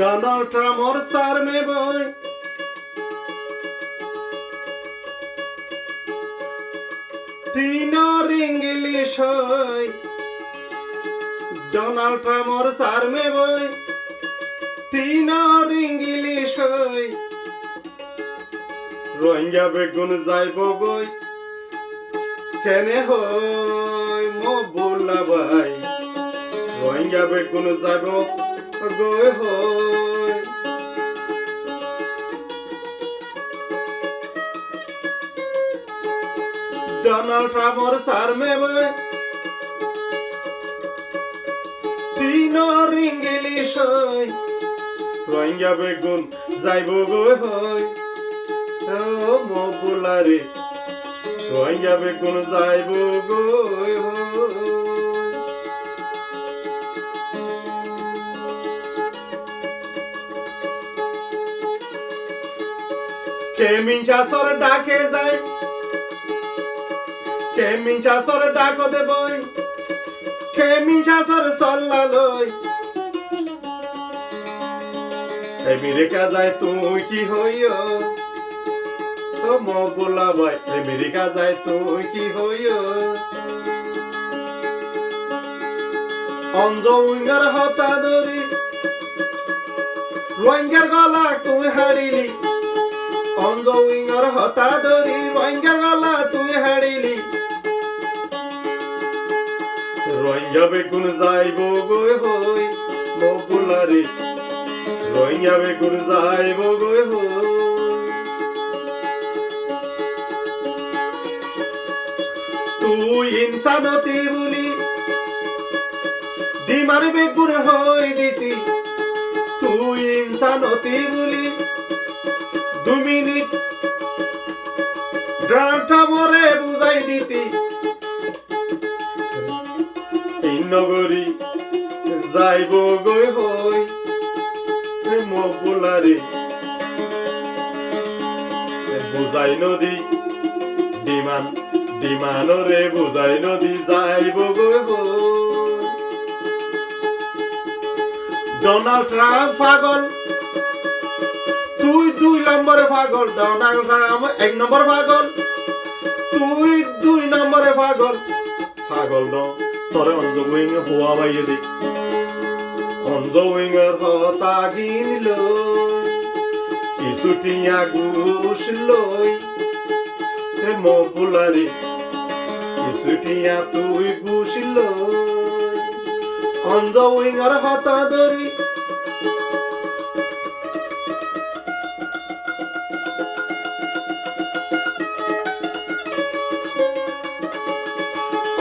Donald Trump और सार में बोई तीनों इंग्लिश होई डोनाल्ड ट्रम्प और सार में बोई तीनों इंग्लिश होई रोहिंग्या बेगुन जाइबो गई केने होई मो बोला भाई रोहिंग्या बेगुन जाइबो गई होई डोनाल्ड ट्रम्प और सार में बोई तीनों इंग्लिश होई रोहिंग्या बेगुन जाइबो गई होई ओ मो बोला रे रोहिंग्या बेगुन जाइबो गई होई केमिंचा सर डाके जाय केमिंचा सर डाको दे बोy केमिंचा सर सल्ला लय अमेरिका जाय तुई की होयो ओ मो बोला भाई अमेरिका जाय तुई की होयो अंजो उंगर हता दरी रोहिंग्यार गला तुई हाडिली अंजो उंगर हता दरी रोहिंग्यार गला तुई हाडिली रोहिंग्या बेगुन जाइबो गई होई मो बोला रे रोहिंग्या बेगुन जाइबो गई होई तू इंसानती बोली डिमार बेगुन होई दीती तू इंसानती बोली 2 मिनिट डांटा मोरे बुझाई दीती नगरी जाइबो गई होई मो बोला रे बुझाई नदी डिमान रे बुझाई नदी जाइबो गई होई डोनाल्ड ट्रम्प पागल তুই 2 নম্বরে পাগল ডোনাল্ড ট্রাম্প 1 নম্বর পাগল তুই 2 নম্বরে পাগল পাগল ন তোরে অঞ্জউইং হুয়া বাইয়ে দে অঞ্জউইংয়ের হতা গিনল কিছুটিয়া ঘুষ লই হে মো বুলারি কিছুটিয়া তুই ঘুষ লই অঞ্জউইংয়ের হতা ধরি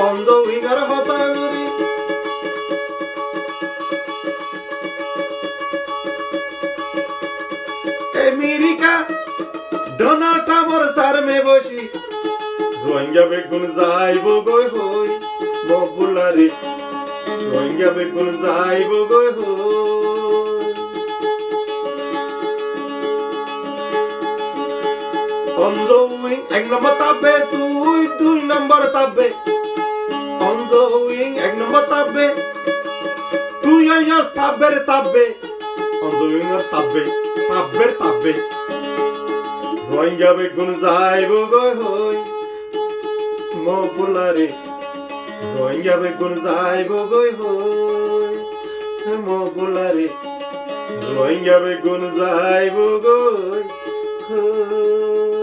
অঞ্জউইংয়ের হতা ধরি अमेरिका डोनाल्ड ट्रम्प और सार में बसी रोहिंग्या बेगुन जाइबो गई होई मो बोला रे रोहिंग्या बेगुन जाइबो गई होई অঞ্জউইং 1 নম্বর তাবে তুই 2 নম্বর তাবে অঞ্জউইং 1 নম্বর তাবে তুই আইয়াস তাবে অঞ্জউইং আর তাবে रोहिंग्या बेगुन जाइबो गई होई मो बोला रे रोहिंग्या बेगुन जाइबो गई होई मो बोला रे रोहिंग्या बेगुन जाइबो गई होई